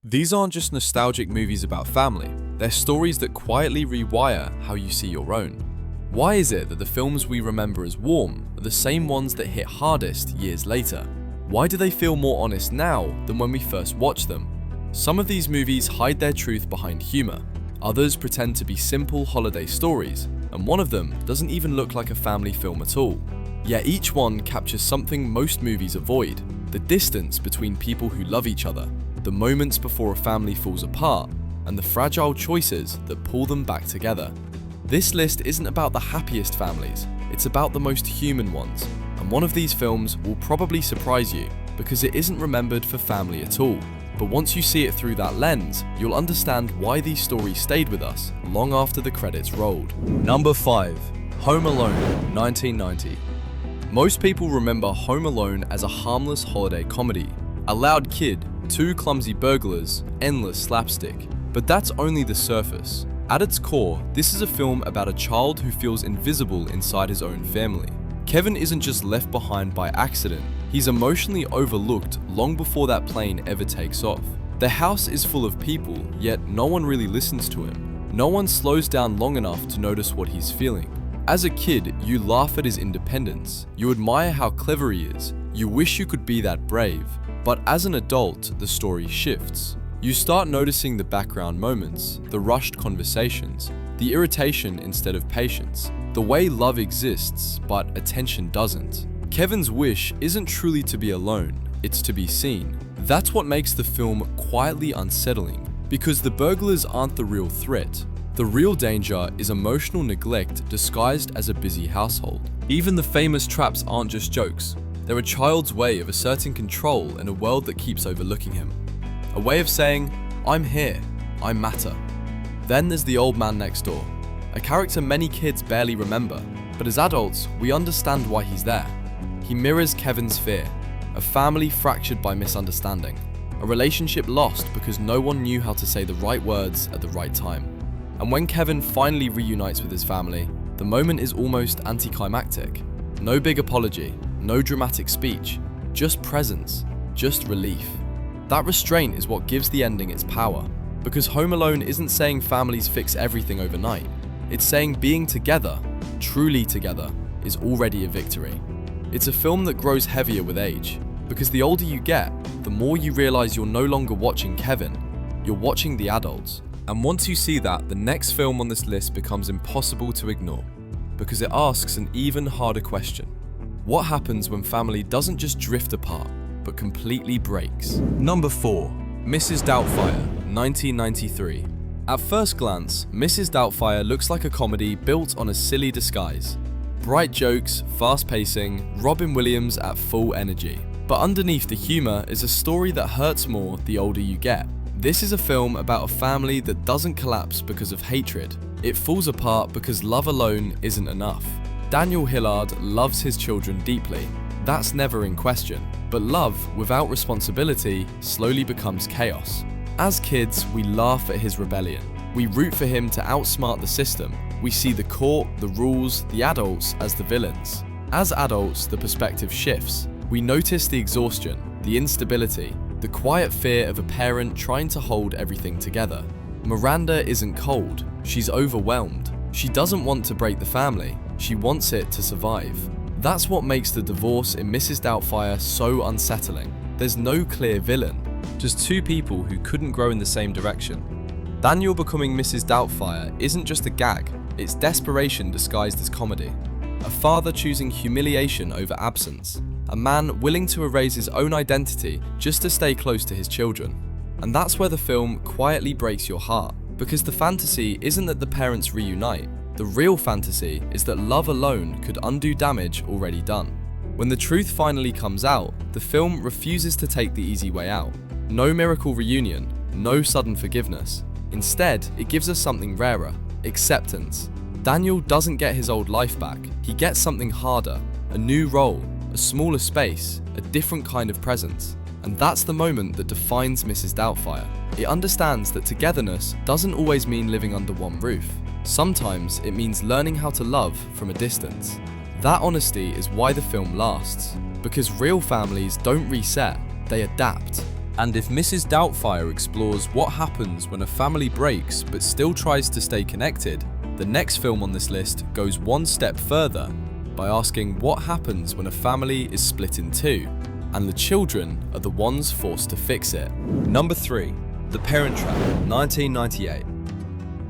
These aren't just nostalgic movies about family, they're stories that quietly rewire how you see your own. Why is it that the films we remember as warm are the same ones that hit hardest years later? Why do they feel more honest now than when we first watched them? Some of these movies hide their truth behind humor, others pretend to be simple holiday stories, and one of them doesn't even look like a family film at all. Yet each one captures something most movies avoid: the distance between people who love each other, the moments before a family falls apart, and the fragile choices that pull them back together. This list isn't about the happiest families, it's about the most human ones, and one of these films will probably surprise you because it isn't remembered for family at all. But once you see it through that lens, you'll understand why these stories stayed with us long after the credits rolled. Number 5. Home Alone, 1990. Most people remember Home Alone as a harmless holiday comedy. A loud kid, two clumsy burglars, endless slapstick. But that's only the surface. At its core, this is a film about a child who feels invisible inside his own family. Kevin isn't just left behind by accident, he's emotionally overlooked long before that plane ever takes off. The house is full of people, yet no one really listens to him. No one slows down long enough to notice what he's feeling. As a kid, you laugh at his independence, you admire how clever he is, you wish you could be that brave. But as an adult, the story shifts. You start noticing the background moments, the rushed conversations, the irritation instead of patience, the way love exists, but attention doesn't. Kevin's wish isn't truly to be alone, it's to be seen. That's what makes the film quietly unsettling, because the burglars aren't the real threat. The real danger is emotional neglect disguised as a busy household. Even the famous traps aren't just jokes. They're a child's way of asserting control in a world that keeps overlooking him. A way of saying, I'm here, I matter. Then there's the old man next door, a character many kids barely remember, but as adults, we understand why he's there. He mirrors Kevin's fear, a family fractured by misunderstanding, a relationship lost because no one knew how to say the right words at the right time. And when Kevin finally reunites with his family, the moment is almost anticlimactic. No big apology, no dramatic speech, just presence, just relief. That restraint is what gives the ending its power, because Home Alone isn't saying families fix everything overnight. It's saying being together, truly together, is already a victory. It's a film that grows heavier with age, because the older you get, the more you realize you're no longer watching Kevin, you're watching the adults. And once you see that, the next film on this list becomes impossible to ignore, because it asks an even harder question. What happens when family doesn't just drift apart, but completely breaks? Number 4. Mrs. Doubtfire, 1993. At first glance, Mrs. Doubtfire looks like a comedy built on a silly disguise. Bright jokes, fast pacing, Robin Williams at full energy. But underneath the humor is a story that hurts more the older you get. This is a film about a family that doesn't collapse because of hatred. It falls apart because love alone isn't enough. Daniel Hillard loves his children deeply. That's never in question. But love without responsibility slowly becomes chaos. As kids, we laugh at his rebellion. We root for him to outsmart the system. We see the court, the rules, the adults as the villains. As adults, the perspective shifts. We notice the exhaustion, the instability, the quiet fear of a parent trying to hold everything together. Miranda isn't cold, she's overwhelmed. She doesn't want to break the family, she wants it to survive. That's what makes the divorce in Mrs. Doubtfire so unsettling. There's no clear villain, just two people who couldn't grow in the same direction. Daniel becoming Mrs. Doubtfire isn't just a gag, it's desperation disguised as comedy. A father choosing humiliation over absence. A man willing to erase his own identity just to stay close to his children. And that's where the film quietly breaks your heart, because the fantasy isn't that the parents reunite. The real fantasy is that love alone could undo damage already done. When the truth finally comes out, the film refuses to take the easy way out. No miracle reunion, no sudden forgiveness. Instead, it gives us something rarer: acceptance. Daniel doesn't get his old life back, he gets something harder, a new role, a smaller space, a different kind of presence. And that's the moment that defines Mrs. Doubtfire. It understands that togetherness doesn't always mean living under one roof. Sometimes it means learning how to love from a distance. That honesty is why the film lasts, because real families don't reset, they adapt. And if Mrs. Doubtfire explores what happens when a family breaks but still tries to stay connected, the next film on this list goes one step further by asking what happens when a family is split in two, and the children are the ones forced to fix it. Number 3. The Parent Trap, 1998.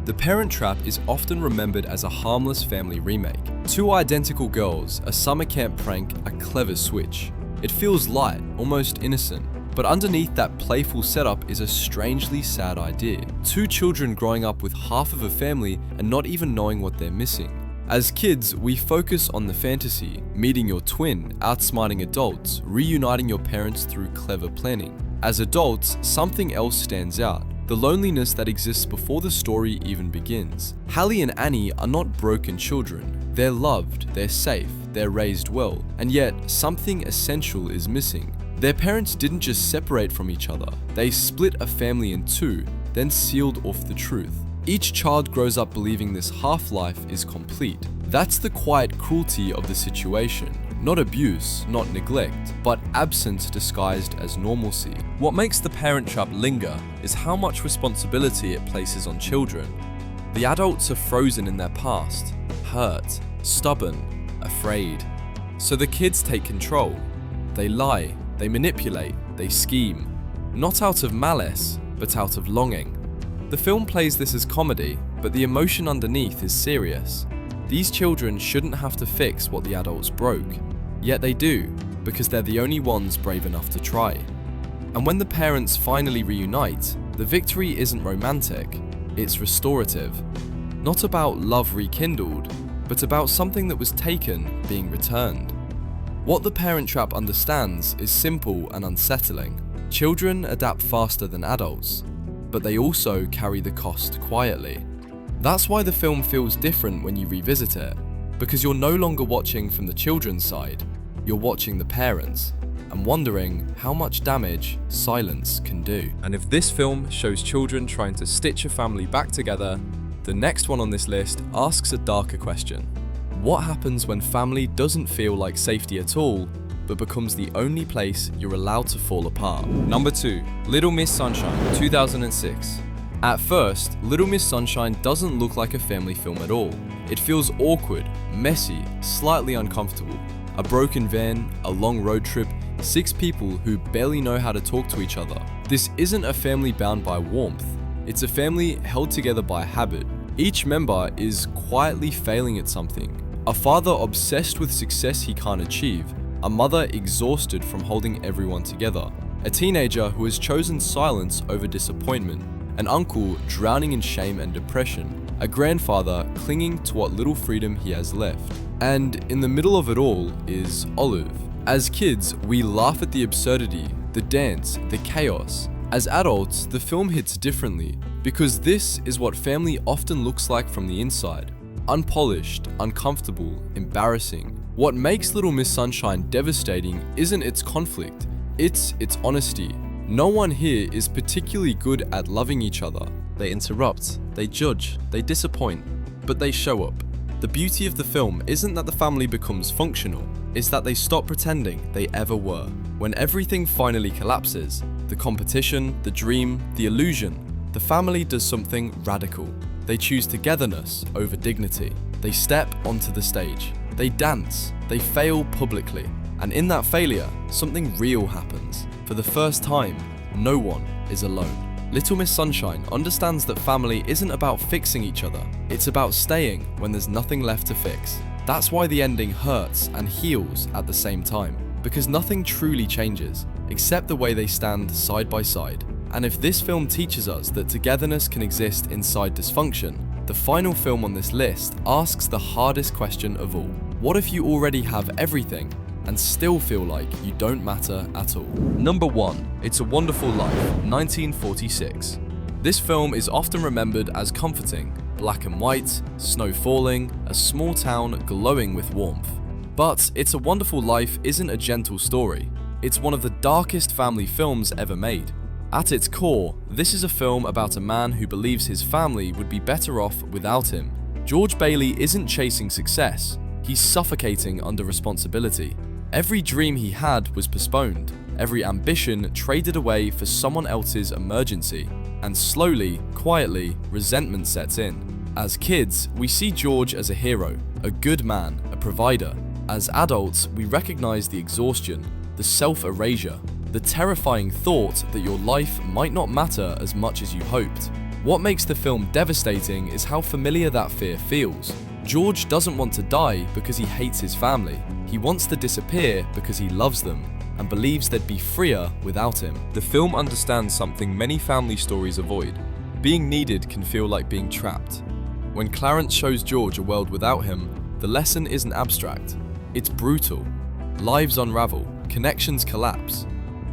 The Parent Trap is often remembered as a harmless family remake. Two identical girls, a summer camp prank, a clever switch. It feels light, almost innocent. But underneath that playful setup is a strangely sad idea. Two children growing up with half of a family and not even knowing what they're missing. As kids, we focus on the fantasy, meeting your twin, outsmarting adults, reuniting your parents through clever planning. As adults, something else stands out. The loneliness that exists before the story even begins. Hallie and Annie are not broken children. They're loved, they're safe, they're raised well, and yet something essential is missing. Their parents didn't just separate from each other, they split a family in two, then sealed off the truth. Each child grows up believing this half-life is complete. That's the quiet cruelty of the situation. Not abuse, not neglect, but absence disguised as normalcy. What makes the Parent Trap linger is how much responsibility it places on children. The adults are frozen in their past, hurt, stubborn, afraid. So the kids take control. They lie, they manipulate, they scheme. Not out of malice, but out of longing. The film plays this as comedy, but the emotion underneath is serious. These children shouldn't have to fix what the adults broke. Yet they do, because they're the only ones brave enough to try. And when the parents finally reunite, the victory isn't romantic, it's restorative. Not about love rekindled, but about something that was taken being returned. What the Parent Trap understands is simple and unsettling. Children adapt faster than adults, but they also carry the cost quietly. That's why the film feels different when you revisit it, because you're no longer watching from the children's side, you're watching the parents, and wondering how much damage silence can do. And if this film shows children trying to stitch a family back together, the next one on this list asks a darker question. What happens when family doesn't feel like safety at all, but becomes the only place you're allowed to fall apart? Number 2. Little Miss Sunshine, 2006. At first, Little Miss Sunshine doesn't look like a family film at all. It feels awkward, messy, slightly uncomfortable. A broken van, a long road trip, 6 people who barely know how to talk to each other. This isn't a family bound by warmth. It's a family held together by habit. Each member is quietly failing at something. A father obsessed with success he can't achieve. A mother exhausted from holding everyone together. A teenager who has chosen silence over disappointment. An uncle drowning in shame and depression. A grandfather clinging to what little freedom he has left. And in the middle of it all is Olive. As kids, we laugh at the absurdity, the dance, the chaos. As adults, the film hits differently, because this is what family often looks like from the inside. Unpolished, uncomfortable, embarrassing. What makes Little Miss Sunshine devastating isn't its conflict, it's its honesty. No one here is particularly good at loving each other. They interrupt, they judge, they disappoint, but they show up. The beauty of the film isn't that the family becomes functional, it's that they stop pretending they ever were. When everything finally collapses, the competition, the dream, the illusion, the family does something radical. They choose togetherness over dignity. They step onto the stage. They dance. They fail publicly. And in that failure, something real happens. For the first time, no one is alone. Little Miss Sunshine understands that family isn't about fixing each other. It's about staying when there's nothing left to fix. That's why the ending hurts and heals at the same time. Because nothing truly changes, except the way they stand side by side. And if this film teaches us that togetherness can exist inside dysfunction, the final film on this list asks the hardest question of all. What if you already have everything and still feel like you don't matter at all? Number 1. It's a Wonderful Life, 1946. This film is often remembered as comforting. Black and white, snow falling, a small town glowing with warmth. But It's a Wonderful Life isn't a gentle story. It's one of the darkest family films ever made. At its core, this is a film about a man who believes his family would be better off without him. George Bailey isn't chasing success, he's suffocating under responsibility. Every dream he had was postponed. every ambition traded away for someone else's emergency, and slowly, quietly, resentment sets in. As kids, we see George as a hero, a good man, a provider. As adults, we recognize the exhaustion, the self-erasure, the terrifying thought that your life might not matter as much as you hoped. What makes the film devastating is how familiar that fear feels. George doesn't want to die because he hates his family. He wants to disappear because he loves them and believes they'd be freer without him. The film understands something many family stories avoid. Being needed can feel like being trapped. When Clarence shows George a world without him, the lesson isn't abstract. It's brutal. Lives unravel, connections collapse.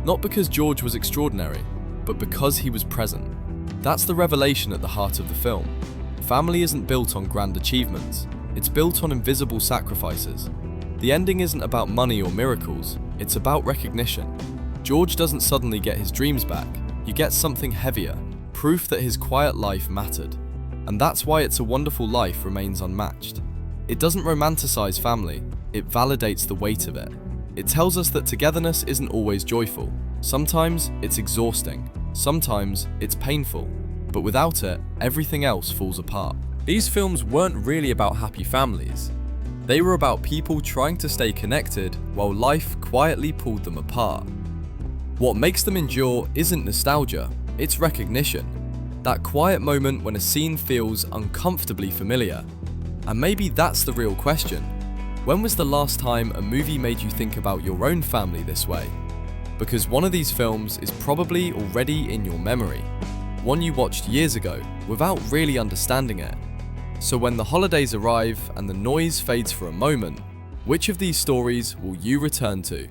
Not because George was extraordinary, but because he was present. That's the revelation at the heart of the film. Family isn't built on grand achievements. It's built on invisible sacrifices. The ending isn't about money or miracles. It's about recognition. George doesn't suddenly get his dreams back. He gets something heavier, proof that his quiet life mattered. And that's why It's a Wonderful Life remains unmatched. It doesn't romanticize family, it validates the weight of it. It tells us that togetherness isn't always joyful. Sometimes it's exhausting, sometimes it's painful, but without it, everything else falls apart. These films weren't really about happy families. They were about people trying to stay connected while life quietly pulled them apart. What makes them endure isn't nostalgia, it's recognition. That quiet moment when a scene feels uncomfortably familiar. And maybe that's the real question. When was the last time a movie made you think about your own family this way? Because one of these films is probably already in your memory. One you watched years ago without really understanding it. So when the holidays arrive and the noise fades for a moment, which of these stories will you return to?